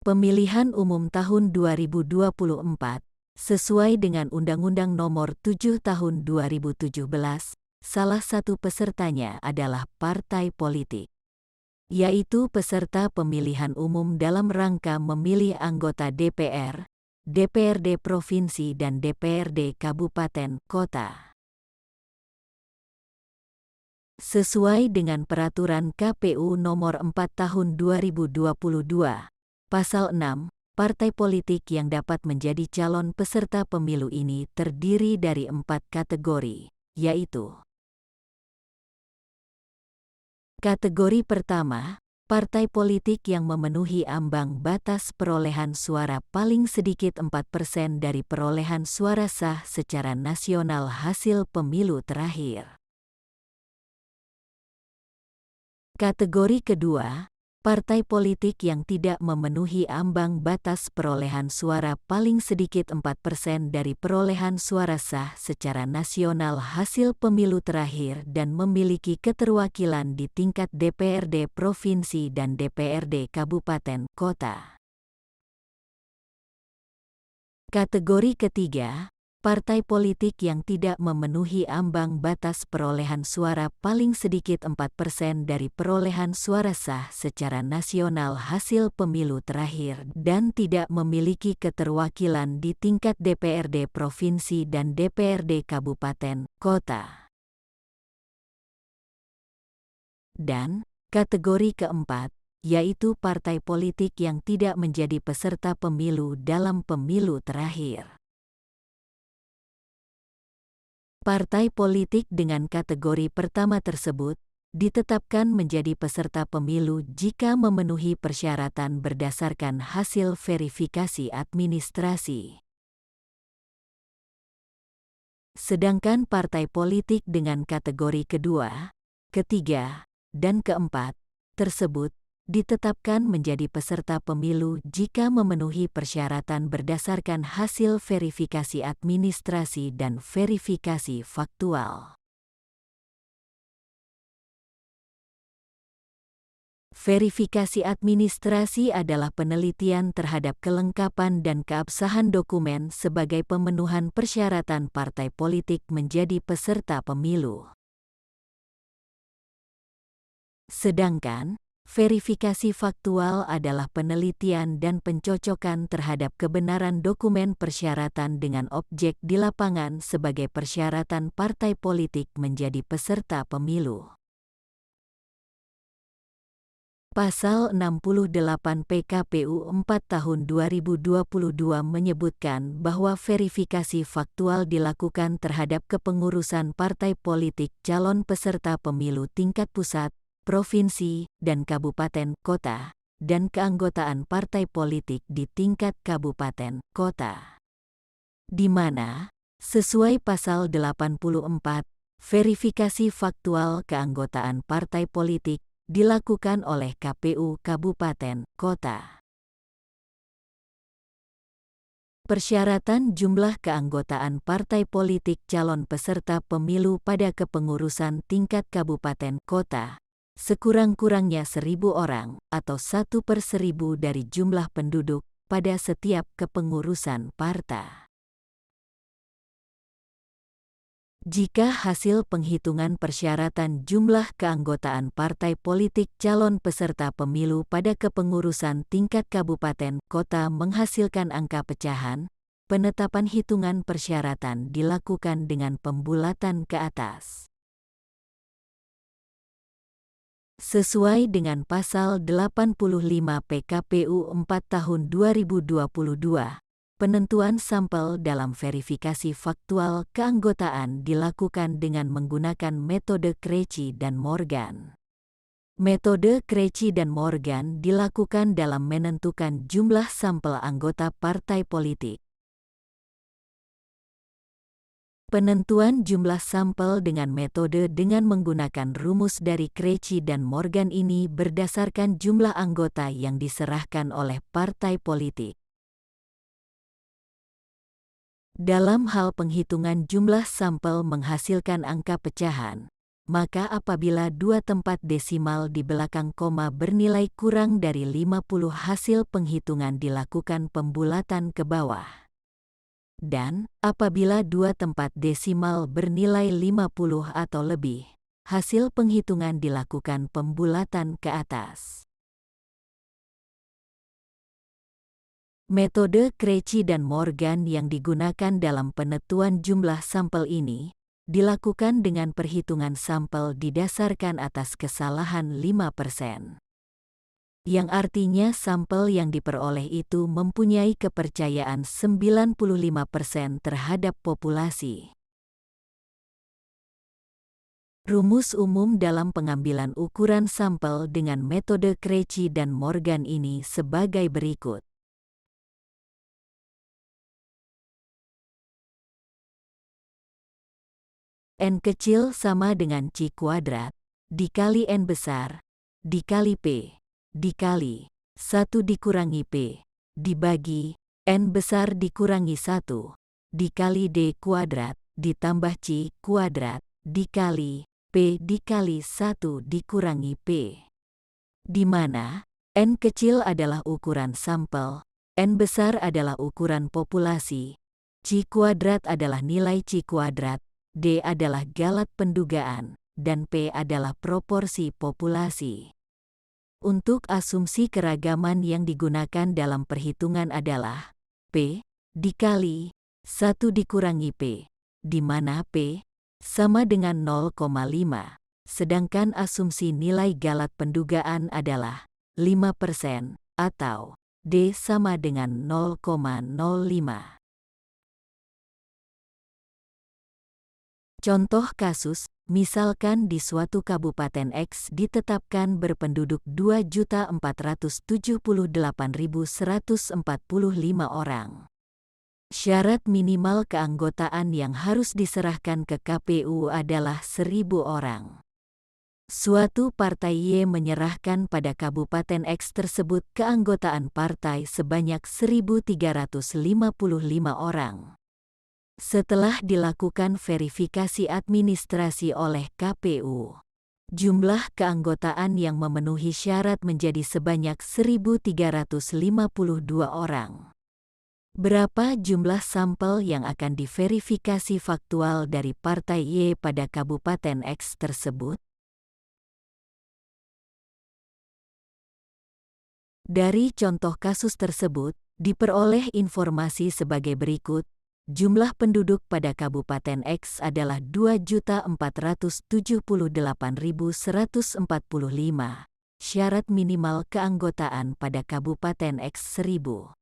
Pemilihan umum tahun 2024, sesuai dengan Undang-Undang Nomor 7 Tahun 2017, salah satu pesertanya adalah partai politik, yaitu peserta pemilihan umum dalam rangka memilih anggota DPR, DPRD Provinsi dan DPRD Kabupaten Kota. Sesuai dengan Peraturan KPU Nomor 4 Tahun 2022, Pasal 6, partai politik yang dapat menjadi calon peserta pemilu ini terdiri dari 4 kategori, yaitu: kategori pertama, partai politik yang memenuhi ambang batas perolehan suara paling sedikit 4% dari perolehan suara sah secara nasional hasil pemilu terakhir. Kategori kedua, partai politik yang tidak memenuhi ambang batas perolehan suara paling sedikit 4% dari perolehan suara sah secara nasional hasil pemilu terakhir dan memiliki keterwakilan di tingkat DPRD Provinsi dan DPRD Kabupaten Kota. Kategori ketiga, partai politik yang tidak memenuhi ambang batas perolehan suara paling sedikit 4% dari perolehan suara sah secara nasional hasil pemilu terakhir dan tidak memiliki keterwakilan di tingkat DPRD Provinsi dan DPRD Kabupaten Kota. Dan kategori keempat, yaitu partai politik yang tidak menjadi peserta pemilu dalam pemilu terakhir. Partai politik dengan kategori pertama tersebut ditetapkan menjadi peserta pemilu jika memenuhi persyaratan berdasarkan hasil verifikasi administrasi. Sedangkan partai politik dengan kategori kedua, ketiga, dan keempat tersebut ditetapkan menjadi peserta pemilu jika memenuhi persyaratan berdasarkan hasil verifikasi administrasi dan verifikasi faktual. Verifikasi administrasi adalah penelitian terhadap kelengkapan dan keabsahan dokumen sebagai pemenuhan persyaratan partai politik menjadi peserta pemilu. Sedangkan verifikasi faktual adalah penelitian dan pencocokan terhadap kebenaran dokumen persyaratan dengan objek di lapangan sebagai persyaratan partai politik menjadi peserta pemilu. Pasal 68 PKPU 4 Tahun 2022 menyebutkan bahwa verifikasi faktual dilakukan terhadap kepengurusan partai politik calon peserta pemilu tingkat pusat, provinsi, dan kabupaten kota, dan keanggotaan partai politik di tingkat kabupaten kota. Di mana, sesuai Pasal 84, verifikasi faktual keanggotaan partai politik dilakukan oleh KPU Kabupaten Kota. Persyaratan jumlah keanggotaan partai politik calon peserta pemilu pada kepengurusan tingkat kabupaten kota sekurang-kurangnya 1.000 orang atau 1/1000 dari jumlah penduduk pada setiap kepengurusan partai. Jika hasil penghitungan persyaratan jumlah keanggotaan partai politik calon peserta pemilu pada kepengurusan tingkat kabupaten kota menghasilkan angka pecahan, penetapan hitungan persyaratan dilakukan dengan pembulatan ke atas. Sesuai dengan Pasal 85 PKPU 4 Tahun 2022, penentuan sampel dalam verifikasi faktual keanggotaan dilakukan dengan menggunakan metode Krejci dan Morgan. Metode Krejci dan Morgan dilakukan dalam menentukan jumlah sampel anggota partai politik. Penentuan jumlah sampel dengan metode dengan menggunakan rumus dari Krejci dan Morgan ini berdasarkan jumlah anggota yang diserahkan oleh partai politik. Dalam hal penghitungan jumlah sampel menghasilkan angka pecahan, maka apabila dua tempat desimal di belakang koma bernilai kurang dari 50 hasil penghitungan dilakukan pembulatan ke bawah. Dan, apabila dua tempat desimal bernilai 50 atau lebih, hasil penghitungan dilakukan pembulatan ke atas. Metode Krejci dan Morgan yang digunakan dalam penentuan jumlah sampel ini, dilakukan dengan perhitungan sampel didasarkan atas kesalahan 5%. Yang artinya sampel yang diperoleh itu mempunyai kepercayaan 95% terhadap populasi. Rumus umum dalam pengambilan ukuran sampel dengan metode Krejci dan Morgan ini sebagai berikut. N kecil sama dengan C kuadrat, dikali N besar, dikali P, dikali 1 dikurangi P, dibagi N besar dikurangi 1, dikali D kuadrat, ditambah C kuadrat, dikali P dikali 1 dikurangi P. Di mana N kecil adalah ukuran sampel, N besar adalah ukuran populasi, C kuadrat adalah nilai C kuadrat, D adalah galat pendugaan, dan P adalah proporsi populasi. Untuk asumsi keragaman yang digunakan dalam perhitungan adalah P dikali 1 dikurangi P, di mana P sama dengan 0,5, sedangkan asumsi nilai galat pendugaan adalah 5% atau D sama dengan 0,05. Contoh kasus, misalkan di suatu kabupaten X ditetapkan berpenduduk 2.478.145 orang. Syarat minimal keanggotaan yang harus diserahkan ke KPU adalah 1.000 orang. Suatu partai Y menyerahkan pada kabupaten X tersebut keanggotaan partai sebanyak 1.355 orang. Setelah dilakukan verifikasi administrasi oleh KPU, jumlah keanggotaan yang memenuhi syarat menjadi sebanyak 1.352 orang. Berapa jumlah sampel yang akan diverifikasi faktual dari partai Y pada kabupaten X tersebut? Dari contoh kasus tersebut, diperoleh informasi sebagai berikut. Jumlah penduduk pada Kabupaten X adalah 2.478.145. Syarat minimal keanggotaan pada Kabupaten X 1.000.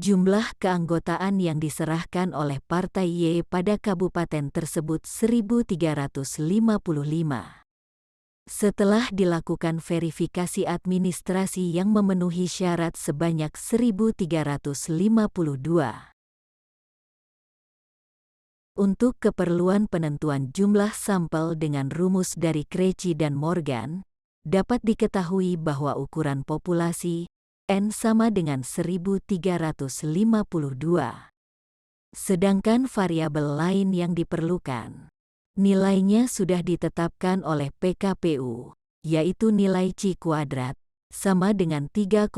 Jumlah keanggotaan yang diserahkan oleh Partai Y pada kabupaten tersebut 1.355. Setelah dilakukan verifikasi administrasi yang memenuhi syarat sebanyak 1.352. Untuk keperluan penentuan jumlah sampel dengan rumus dari Krejci dan Morgan, dapat diketahui bahwa ukuran populasi N sama dengan 1.352. Sedangkan variabel lain yang diperlukan, nilainya sudah ditetapkan oleh PKPU, yaitu nilai C kuadrat, sama dengan 3,84,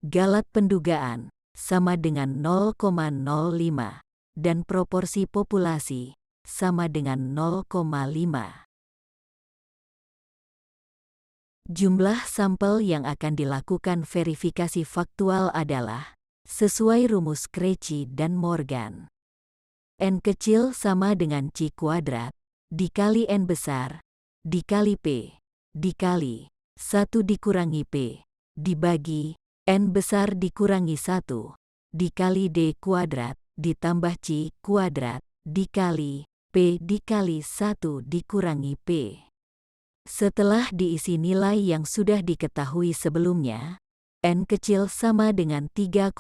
galat pendugaan, sama dengan 0,05. Dan proporsi populasi, sama dengan 0,5. Jumlah sampel yang akan dilakukan verifikasi faktual adalah, sesuai rumus Krejci dan Morgan. N kecil sama dengan C kuadrat, dikali N besar, dikali P, dikali 1 dikurangi P, dibagi N besar dikurangi 1, dikali D kuadrat, ditambah C kuadrat, dikali P dikali 1 dikurangi P. Setelah diisi nilai yang sudah diketahui sebelumnya, N kecil sama dengan 3,84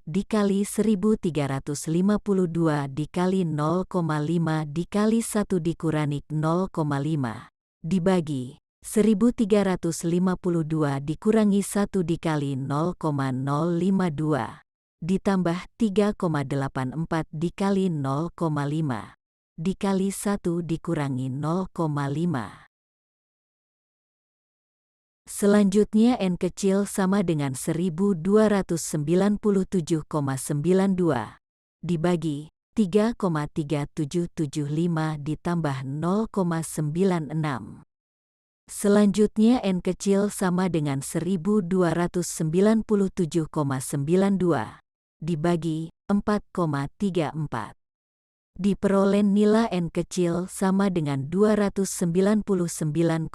dikali 1.352 dikali 0,5 dikali 1 dikurangi 0,5, dibagi 1.352 dikurangi 1 dikali 0,052. Ditambah 3,84 dikali 0,5, dikali 1 dikurangi 0,5. Selanjutnya N kecil sama dengan 1297,92 dibagi 3,3775 ditambah 0,96. Selanjutnya N kecil sama dengan 1297,92 dibagi 4,34. Diperoleh nilai N kecil sama dengan 299,23.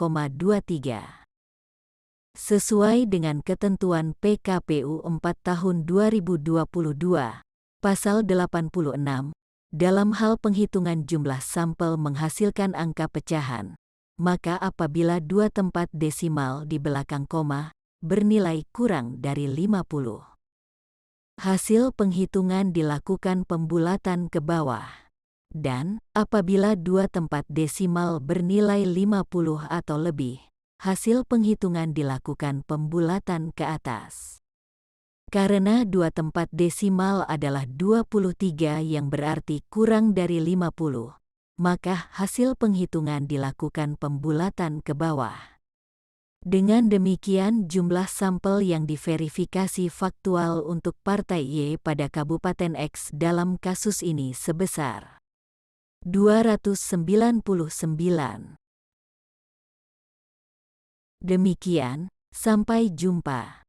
Sesuai dengan ketentuan PKPU 4 tahun 2022, Pasal 86, dalam hal penghitungan jumlah sampel menghasilkan angka pecahan, maka apabila dua tempat desimal di belakang koma bernilai kurang dari 50, hasil penghitungan dilakukan pembulatan ke bawah. Dan, apabila dua tempat desimal bernilai 50 atau lebih, hasil penghitungan dilakukan pembulatan ke atas. Karena dua tempat desimal adalah 23 yang berarti kurang dari 50, maka hasil penghitungan dilakukan pembulatan ke bawah. Dengan demikian jumlah sampel yang diverifikasi faktual untuk Partai Y pada Kabupaten X dalam kasus ini sebesar 299. Demikian, sampai jumpa.